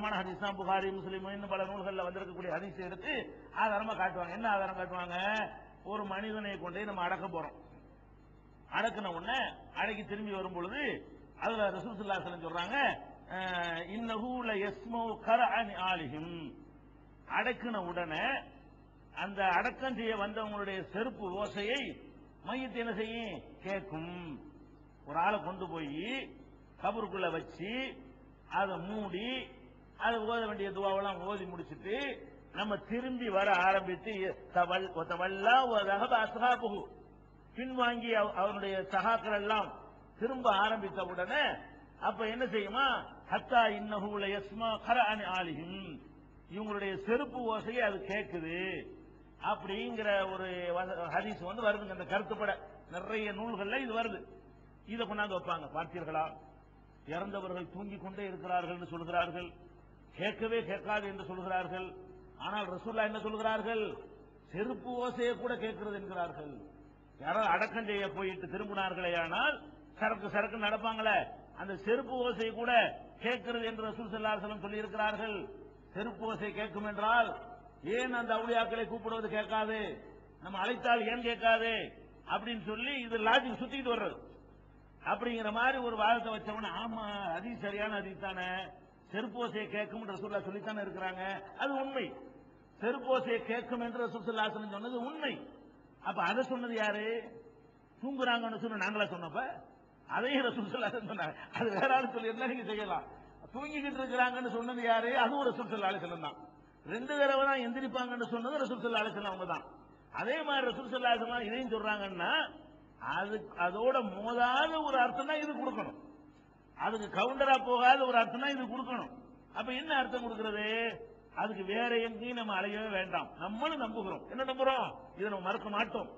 ஆதாரமான ஹதீஸ் தான். புகாரி, முஸ்லிம் இன்னும் பல நூல்களில் வந்திருக்கக்கூடிய ஹதீஸ் எடுத்து ஆதாரமா காட்டுவாங்க. என்ன ஆதாரம் காட்டுவாங்க? ஒரு மனிதனை கொண்டே நம்ம அடக்க போறோம். அடக்கின உடனே அடக்கி திரும்பி வரும் பொழுது அதுல ரசூல் ஸல்லல்லாஹு அலைஹி வஸல்லம் சொல்றாங்க, இன்னஹு லயஸ்மஉ கரஅன் ஆலிஹிம். அடக்கின உடனே அந்த அடக்கம் செய்ய வந்தவங்களுடைய செருப்பு ஓசையை மையத்தை என்ன செய்யும்? கேட்கும். ஒரு ஆளை கொண்டு போய் கபருக்குள்ள வச்சு அதை மூடி அதை ஓத வேண்டிய துவாவெல்லாம் ஓதி முடிச்சுட்டு நம்ம திரும்பி வர ஆரம்பித்து பின்வாங்கி அவனுடைய சகாக்கள் எல்லாம் திரும்ப ஆரம்பித்த உடனே அப்ப என்ன செய்யுமா? ஹத்தா இன்னஹு லயஸ்மா கரஅன் ஆலிஹிம். இவங்களுடைய செருப்பு ஓசையை அது கேட்குது அப்படிங்கிற ஒரு ஹதீஸ் வருதுங்க. அந்த கருத்துப்பட நிறைய நூல்கள்ல இது வருது. இதை கொண்டாந்து வைப்பாங்க. பார்த்தீர்களா, இறந்தவர்கள் தூங்கிக் கொண்டே இருக்கிறார்கள் சொல்கிறார்கள், கேட்கவே கேட்காது என்று சொல்கிறார்கள். ஆனால் ரசூலுல்லாஹ் என்ன சொல்கிறார்கள்? செருப்பு ஓசையை கூட கேட்கிறது என்கிறார்கள். யாராவது அடக்கம் செய்ய போயிட்டு திரும்பினார்களே ஆனால் சரக்கு சரக்கு நடப்பாங்களே, அந்த செருப்பு ஓசை கூட கேட்கிறது என்று ரசூல் ஸல்லல்லாஹு அலைஹி வஸல்லம் சொல்லி இருக்கிறார்கள். செருப்பு ஓசை கேட்கும் என்றால் ஏன் அந்த அவுலியாக்களை கூப்பிடுவது கேட்காது? நம்ம அழைத்தால் ஏன் கேட்காது அப்படின்னு சொல்லி இது லாஜிக் சுத்திட்டு வர்றது. அப்படிங்கிற மாதிரி ஒரு வாதத்தை வச்சவன, ஆமா அது சரியான ஹதீஸ் தானே, செருப்பு ஓசையை கேட்கும் ரசூலுல்லாஹ் சொல்லித்தானே இருக்கிறாங்க, அது உண்மை. செருப்பு ஓசையை கேட்கும் என்று ரசூல் ஸல்லல்லாஹு அலைஹி வஸல்லம் சொன்னது உண்மை. அப்ப அதை சொன்னது யாரு? தூங்குறாங்கன்னு சொன்ன நாங்களா சொன்னப்ப அதையும் ரசூல் ஸல்லல்லாஹு அலைஹி வஸல்லம் சொன்னாங்க. அது வேற ஆளு சொல்லி இருந்தா நீங்க செய்யலாம். தூங்கிக்கிட்டு இருக்கிறாங்கன்னு சொன்னது யாரு? அதுவும் ரசூல் ஸல்லல்லாஹு அலைஹி வஸல்லம் தான். 2 தடவை தான் எந்திரிப்பாங்கன்னு சொன்னது ரசூல் ஸல்லல்லாஹு அலைஹி வஸல்லம் அவங்க தான். அதே மாதிரி ரசூல் ஸல்லல்லாஹு அலைஹி வஸல்லம் இதையும் சொல்றாங்கன்னா அதோட மோதாத ஒரு அர்த்தம் தான் இது கொடுக்கணும். அதுக்கு கவுண்டரா போகாத ஒரு அர்த்தம் தான் இது கொடுக்கணும். அப்ப என்ன அர்த்தம் கொடுக்கிறது? அதுக்கு வேற எங்கேயும் நம்ம அலையவே வேண்டாம். நம்மளும் நம்புகிறோம். என்ன நம்புறோம்? இதை நம்ம மறுக்க மாட்டோம்.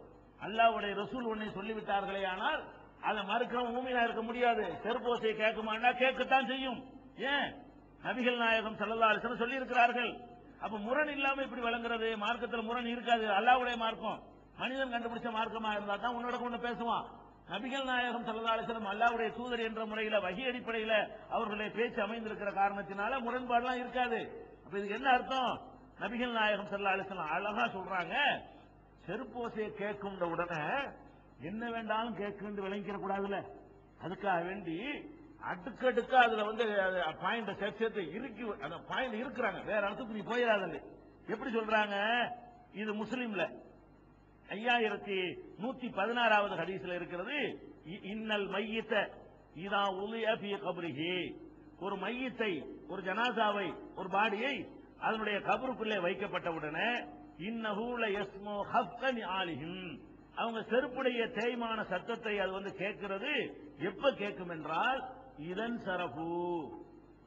அல்லாஹ்வுடைய ரசூல் ஒன்னை சொல்லிவிட்டார்களே ஆனால் அதை மறுக்கவும் மூமினா இருக்க முடியாது. செருப்போசையை கேட்குமாண்டா கேட்கத்தான் செய்யும். ஏன்? நபிகள் நாயகம் ஸல்லல்லாஹு அலைஹி வஸல்லம் சொல்லி இருக்கிறார்கள். அப்ப முரண் இல்லாம இப்படி வழங்குறது மார்க்கத்தில் முரண் இருக்காது. அல்லாஹ்வுடைய மார்க்கம் மனிதன் கண்டுபிடிச்ச மார்க்கமா இருந்தா தான் உன்னோட கொண்டு பேசுவான். நபிகள் நாயகம் ஸல்லல்லாஹு அலைஹி வஸல்லம் அல்லாஹ்வுடைய தூதர் என்ற முறையில வஹி அடிப்படையில அவர்களுடைய பேச்சு அமைந்திருக்கிற காரணத்தினால முரண்பாடுலாம் இருக்காது. அப்ப இதுக்கு என்ன அர்த்தம்? நபிகள் நாயகம் ஸல்லல்லாஹு அலைஹி வஸல்லம் அழகா சொல்றாங்க, செருப்போசையை கேட்கின்ற உடனே என்ன வேண்டாலும் கேட்குன்னு விளங்கிக்கிற கூடாதுல்ல, அதுக்காக வேண்டி அடுக்கடுக்கா அதுல பாயிண்ட் சேர்த்து இருக்கு. அந்த பாயிண்ட் இருக்கிறாங்க, வேற இடத்துக்கு நீ போயிடாத. எப்படி சொல்றாங்க? இது முஸ்லிம்ல 5116வது ஹதீஸ்ல இருக்கிறது. இன்னல் மையித்த இதா உலிய ஃபீ கப்ரிஹி. ஒரு மையத்தை, ஒரு ஜனாசாவை, ஒரு பாடியை அதனுடைய கபருக்குள்ளே வைக்கப்பட்ட உடனே இன்னஹு லயஸ்மு ஹஃப்கன் ஆலிஹிம். அவங்க செருப்புடைய தேய்மான சத்தத்தை அது கேட்கிறது. எப்ப கேட்கும் என்றால் இதன் சரபு,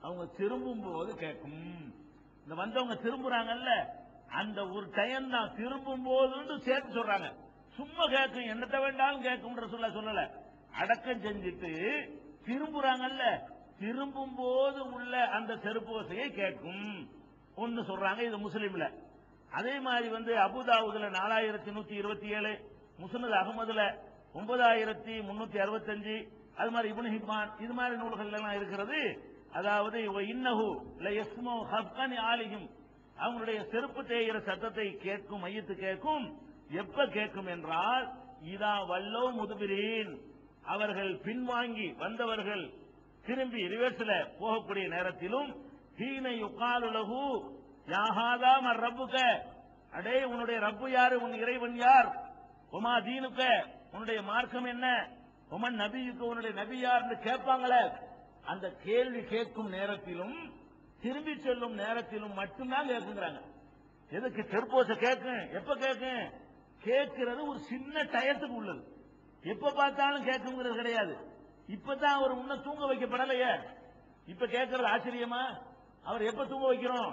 அவங்க திரும்பும் போது கேட்கும். இந்த வந்தவங்க திரும்புறாங்கல்ல, அந்த ஒரு டைம் தான் திரும்பும் போது சேர்த்து சொல்றாங்க. சும்மா கேட்கும், என்னத்தை வேண்டாலும் கேட்கும் சொல்லல. அடக்கம் செஞ்சுட்டு திரும்புறாங்கல்ல, திரும்பும் போது உள்ள அந்த செருப்பு ஓசையை கேட்கும் ஒன்னு சொல்றாங்க. இது முஸ்லிம்ல. அதே மாதிரி அபுதாவுதுல 4127, முஸ்னத் அகமதுல 9365, அது மாதிரி இப்னு ஹிப்பான் இது மாதிரி நூல்கள் எல்லாம் இருக்கிறது. அதாவது இன்னஹு லயஸ்மு ஹஃப்கன் ஆலிஹிம், அவங்களுடைய செருப்பு தேய்கிற சத்தத்தை கேட்கும், மையத்து கேட்கும். எப்ப கேட்கும் என்றால் இதா வல்லோ முதுபிரீன், அவர்கள் பின்வாங்கி வந்தவர்கள் திரும்பி ரிவர்ஸ்ல போகக்கூடிய நேரத்திலும் ஹீன யுகாலு லஹு யா ஹாதா மர் ரப்புக, அடே உன்னுடைய ரப்பு யாரு, உன் இறைவன் யார், உமா தீனுக்க உன்னுடைய மார்க்கம் என்ன, உமன் நபியுக்கு உன்னுடைய நபி யார் என்று கேட்பாங்களே, அந்த கேள்வி கேட்கும் நேரத்திலும் திரும்பி செல்லும் நேரத்திலும் மட்டும்தான் கேட்குங்கிறாங்க. எதுக்கு செருப்போசை கேட்கும்? எப்ப கேட்கும்? கேட்கிறது ஒரு சின்ன டயத்துக்கு உள்ளது. எப்ப பார்த்தாலும் கேட்குங்கிறது கிடையாது. இப்பதான் அவர் முன்ன தூங்க வைக்கப்படலையே, இப்ப கேட்கறது ஆச்சரியமா? அவர் எப்ப தூங்க வைக்கிறோம்?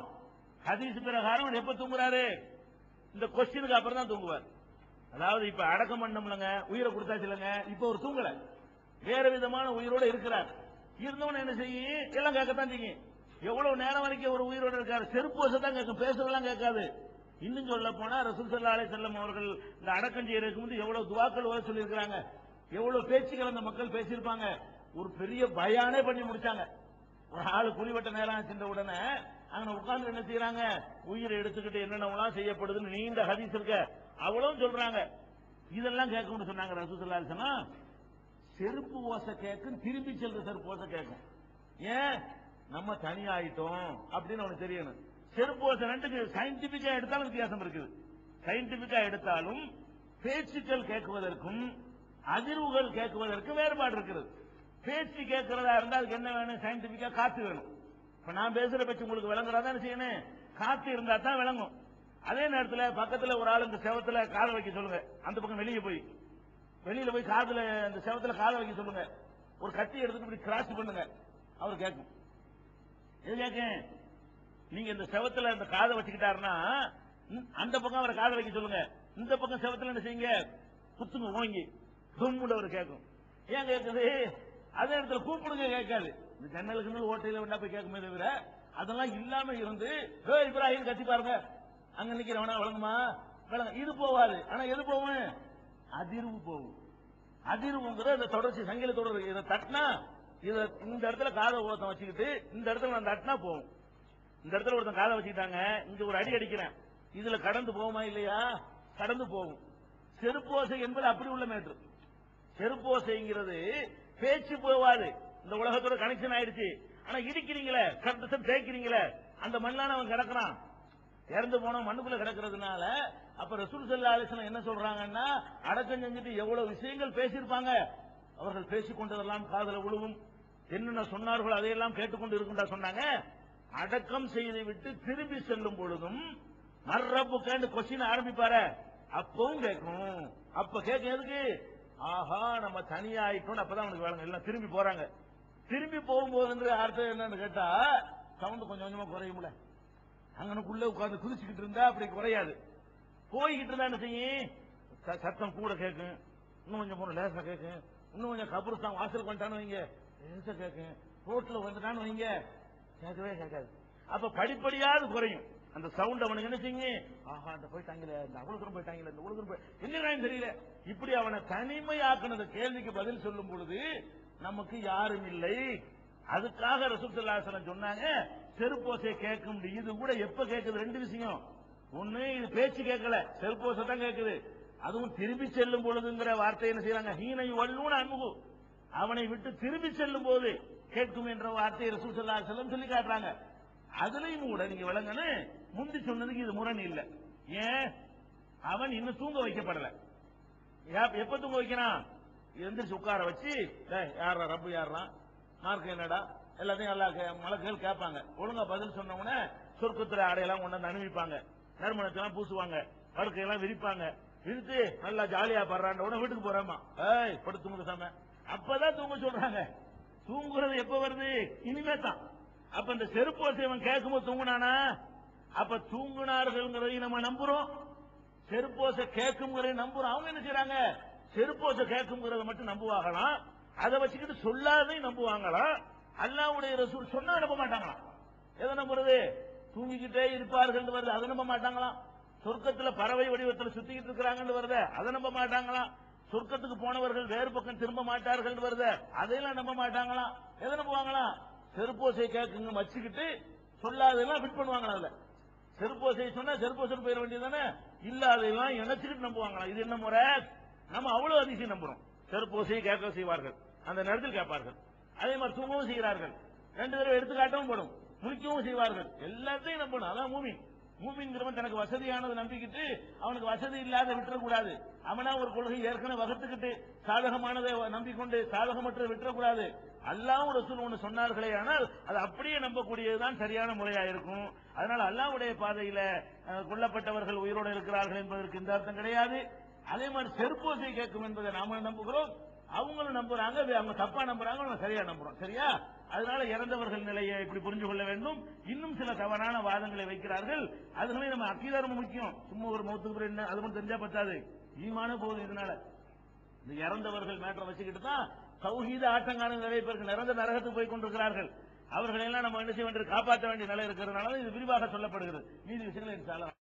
ஹதீஸ் பிரகாரம் எப்ப தூங்குறாரு? இந்த கொஸ்டினுக்கு அப்புறம் தான் தூங்குவார். அதாவது இப்ப அடக்கம் பண்ணோம்லங்க, உயிரை கொடுத்தாச்சு இல்லங்க, இப்ப ஒரு தூங்கல, வேற விதமான உயிரோட இருக்கிறார். இருந்தவன என்ன செய்யும்? எல்லாம் கேட்கத்தான் செய்யும். எவ்வளவு நேரம் வரைக்கும் ஒரு உயிரோட இருக்காரு? செருப்பு வசதி தான் கேட்கும், பேசுறதெல்லாம் கேட்காது. இன்னும் சொல்ல போனா ரசூல் ஸல்லல்லாஹு அலைஹி வஸல்லம் அவர்கள் இந்த அடக்கம் செய்யறதுக்கு முந்தி எவ்வளவு துஆக்கள் ஓத சொல்லி இருக்காங்க, எவ்வளவு பேச்சுக்கள் அந்த மக்கள் பேசியிருப்பாங்க. ஒரு பெரிய பயானே பண்ணி முடிச்சாங்க. ஒரு ஆளு குழிவட்ட நேரம் சென்ற உடனே அங்க உட்கார்ந்து என்ன செய்யறாங்க, உயிரை எடுத்துக்கிட்டு என்னென்னலாம் செய்யப்படுதுன்னு நீண்ட ஹதீஸ் இருக்க அவ்வளவும் சொல்றாங்க. இதெல்லாம் கேட்கணும்னு சொன்னாங்க ரசூலுல்லாஹி அலைஹி வஸல்லம். செருப்பு ஓசை கேட்கும், திரும்பி செல்ற செருப்பு ஓசை கேட்கும். ஏன்? நம்ம தனியாயிட்டோம் அப்படின்னு அவனுக்கு தெரியணும். செருப்பு ஓசை ரெண்டுக்கு சயின்டிபிக்கா எடுத்தாலும் வித்தியாசம் இருக்குது. சயின்டிபிக்கா எடுத்தாலும் பேச்சுக்கள் கேட்குவதற்கும் அதிர்வுகள் கேட்குவதற்கும் வேறுபாடு இருக்கிறது. பேச்சு கேட்கிறதா இருந்தால் அதுக்கு என்ன வேணும்? சயின்டிபிக்கா காத்து வேணும். இப்ப நான் பேசுற பேச்சு உங்களுக்கு விளங்குறதா செய்யணும், காத்து இருந்தா தான் விளங்கும். அதே நேரத்தில் பக்கத்துல ஒரு ஆள் இந்த செவத்துல காதை வைக்க சொல்லுங்க, அந்த பக்கம் வெளியில போய் காதுல இந்த செவத்துல காதை வைக்க சொல்லுங்க, ஒரு கத்தி எடுத்துட்டு இப்படி கிராஸ் பண்ணுங்க, அவர் கேட்கும். எது கேட்கும்? நீங்க இந்த செவத்துல இந்த காதை வச்சுக்கிட்டாருன்னா அந்த பக்கம் அவரை காதை வைக்க சொல்லுங்க, இந்த பக்கம் செவத்துல என்ன செய்யுங்க, குத்துங்க ஓங்கி தும்முட அவர் கேட்கும். ஏன் கேட்குது? அதே இடத்துல கூப்பிடுங்க கேட்காது. இந்த ஜன்னலுக்கு ஓட்டையில வேண்டா போய் கேட்குமே தவிர அதெல்லாம் இல்லாம இருந்து இப்ராஹிம் கத்தி பாருங்க அங்க நிக்கிறவனா வழங்குமா விளங்க, இது போவாது. ஆனா எது போகும்? அதிர்வு போகும். அதிர்வுங்கிற இந்த தொடர்ச்சி சங்கிலி தொடர். இதை தட்டினா இதை இந்த இடத்துல காதை ஒருத்தன் வச்சுக்கிட்டு இந்த இடத்துல நான் தட்டினா போகும். இந்த இடத்துல ஒருத்தன் காதை வச்சுக்கிட்டாங்க, இங்க ஒரு அடி அடிக்கிறேன், இதுல கடந்து போகுமா இல்லையா? கடந்து போகும். செருப்போசை என்பது அப்படி உள்ள மேற்று. செருப்போசைங்கிறது பேச்சு போவாது, இந்த உலகத்தோட கனெக்ஷன் ஆயிடுச்சு. ஆனா இடிக்கிறீங்களே, கரெக்ட் தேய்க்கிறீங்களே, அந்த மண்ணான அவன் கிடக்கிறான், இறந்து போன மண்ணுக்குள்ள கிடக்கிறதுனால. அப்ப ரசூல் ஸல்லல்லாஹு அலைஹி வஸல்லம் என்ன சொல்றாங்கன்னா, அடக்கம் செஞ்சுட்டு எவ்வளவு விஷயங்கள் பேசியிருப்பாங்க, அவர்கள் பேசிக் கொண்டதெல்லாம் காதல விழுவும், என்னென்ன சொன்னார்கள் அதையெல்லாம் கேட்டுக்கொண்டு இருக்குண்டா சொன்னாங்க. அடக்கம் செய்து விட்டு திரும்பி செல்லும் பொழுதும் மர்ரப்புக்கு கொஸ்டின் ஆரம்பிப்பாரு, அப்பவும் கேட்கும். அப்ப கேட்கும் எதுக்கு? ஆஹா நம்ம தனியாயிட்டோம், அப்பதான் அவனுக்கு வேலை. எல்லாம் திரும்பி போறாங்க. திரும்பி போகும்போது அர்த்தம் என்னன்னு கேட்டா, சவுண்ட் கொஞ்சம் கொஞ்சமா குறையும்ல. அங்கனுக்குள்ள உட்கார்ந்து குதிச்சுக்கிட்டு இருந்தா அப்படி குறையாது. போய்கிட்டு இருந்தா என்ன செய்யும்? சத்தம் கூட கேட்கும், இன்னும் கொஞ்சம் போன லேசா கேட்கும், இன்னும் கொஞ்சம் கபருஸ்தான் வாசல் வந்துட்டான்னு வைங்க லேசா கேட்கும், ரோட்ல வந்துட்டான்னு வைங்க கேட்கவே கேட்காது. அப்ப படிப்படியாவது குறையும் அந்த சவுண்ட். அவனுக்கு என்ன செய்யும்? ஆஹா அந்த போயிட்டாங்களே, இந்த அவ்வளவு தூரம் போயிட்டாங்களே, இந்த அவ்வளவு தூரம் என்னன்னு தெரியல. இப்படி அவனை தனிமையாக்குன கேள்விக்கு பதில் சொல்லும் பொழுது நமக்கு யாரும் இல்லை. அதுக்காக ரசூல் ஸல்லல்லாஹு அலைஹி வஸல்லம் சொன்னாங்க செருப்போசை கேட்கும். இது கூட எப்ப கேட்குது? ரெண்டு விஷயம். ஒண்ணு, இது பேச்சு கேட்கல, செருப்போசை தான் கேட்குது. அதுவும் திரும்பி செல்லும் பொழுதுங்கிற வார்த்தை என்ன செய்யறாங்க? ஹீனை வல்லூன அன்ஹு, அவனை விட்டு திரும்பி செல்லும் போது கேட்கும் என்ற வார்த்தையை ரசூல் ஸல்லல்லாஹு அலைஹி வஸல்லம் சொல்லி காட்டுறாங்க. அதுலயும் கூட நீங்க விளங்கன்னு முந்தி சொன்னதுக்கு இது முரண் இல்ல. ஏன்? அவன் இன்னும் தூங்க வைக்கப்படல. எப்ப தூங்க வைக்கிறான்? எந்திரிச்சு உட்கார வச்சு யாரா ரப்பு யாரா மார்க் என்னடா எல்லாத்தையும் எல்லா மலக்குகள் கேட்பாங்க. ஒழுங்கா பதில் சொன்ன உடனே சொர்க்கத்துல ஆடையெல்லாம் கொண்டு வந்து அனுப்பிப்பாங்க, நறுமணத்தெல்லாம் பூசுவாங்க, படுக்கையெல்லாம் விரிப்பாங்க. விரித்து நல்லா ஜாலியா படுறான் உடனே வீட்டுக்கு போறாமா, படுத்து தூங்க சாம. அப்பதான் தூங்க சொல்றாங்க. தூங்குறது எப்ப வருது? இனிமே தான். அப்ப இந்த செருப்போசை அவன் கேட்கும்போது தூங்குனானா? அப்ப தூங்குனார்கள் நம்ம நம்புறோம், செருப்போசை கேட்கும் நம்புறோம். அவங்க என்ன செய்யறாங்க? செருப்போசை கேட்கும் மட்டும் நம்புவாங்களாம், அதை வச்சுக்கிட்டு சொல்லாதையும் நம்புவாங்களாம். அல்லாஹ்வுடைய ரசூல் சொன்னா நம்ப மாட்டாங்களாம். எதை நம்புறது? தூங்கிக்கிட்டே இருப்பார்கள் வருது, அதை நம்ப மாட்டாங்களாம். சொர்க்கத்துல பறவை வடிவத்தில் சுத்திக்கிட்டு இருக்கிறாங்கன்னு வருது, அதை நம்ப மாட்டாங்களாம். சொர்க்கத்துக்கு போனவர்கள் வேறு பக்கம் திரும்ப மாட்டார்கள் வருது, அதையெல்லாம் நம்ப மாட்டாங்களாம். எதை நம்புவாங்களாம்? செருப்போசை கேட்குங்க வச்சுக்கிட்டு சொல்லாதெல்லாம் ஃபிட் பண்ணுவாங்களா? அதுல செருப்போசை சொன்னா செருப்போசை போயிட வேண்டியதானே, இல்ல அதையெல்லாம் இணைச்சுக்கிட்டு நம்புவாங்களா? இது என்ன முறை? நம்ம அவ்வளவு அதிசயம் நம்புறோம். செருப்போசையை கேட்க செய்வார்கள், அந்த நேரத்தில் கேட்பார்கள். அதே மாதிரி தூங்கவும் செய்கிறார்கள், ரெண்டு தடவை எடுத்துக்காட்டவும் படும், முழிக்கவும் செய்வார்கள். எல்லாத்தையும் நம்பணும். அதான் மூமின். மூமின்கிறவன் தனக்கு வசதியானது நம்பிக்கிட்டு அவனுக்கு வசதி இல்லாத விட்டுறக்கூடாது. அவனா ஒரு கொள்கை ஏற்கனவே வகுத்துக்கிட்டு சாதகமானதை நம்பிக்கொண்டு சாதகமற்ற விட்டுறக்கூடாது. அல்லாஹ்வும் ரசூல் ஒன்று சொன்னார்களே, ஆனால் அது அப்படியே நம்பக்கூடியதுதான் சரியான முறையா இருக்கும். அதனால அல்லாஹ்வுடைய பாதையில கொல்லப்பட்டவர்கள் உயிரோடு இருக்கிறார்கள் என்பதற்கு இந்த அர்த்தம் கிடையாது. அதே மாதிரி செருப்போசை கேட்கும் என்பதை நாம நம்புகிறோம், அவங்களும் நம்புறாங்க. அவங்க தப்பா நம்புறாங்க, நம்ம சரியா நம்புறோம். சரியா? அதனால இறந்தவர்கள் நிலையை இப்படி புரிஞ்சு கொள்ள வேண்டும். இன்னும் சில தவறான வாதங்களை வைக்கிறார்கள். அதுகளை நம்ம அக்கீதா ரொம்ப முக்கியம். சும்மா ஒரு மௌத்துக்கு என்ன அது மட்டும் தெரிஞ்சா பத்தாது, ஈமான போகுது. இதனால இந்த இறந்தவர்கள் மேட்டரை வச்சுக்கிட்டு தான் தௌஹீத ஆட்டங்கான நிறைய பேருக்கு நிரந்தர நரகத்துக்கு போய் கொண்டிருக்கிறார்கள். அவர்களெல்லாம் நம்ம என்ன செய்ய வேண்டிய காப்பாற்ற வேண்டிய நிலை இருக்கிறதுனால இது விரிவாக சொல்லப்படுகிறது. மீதி விஷயங்கள்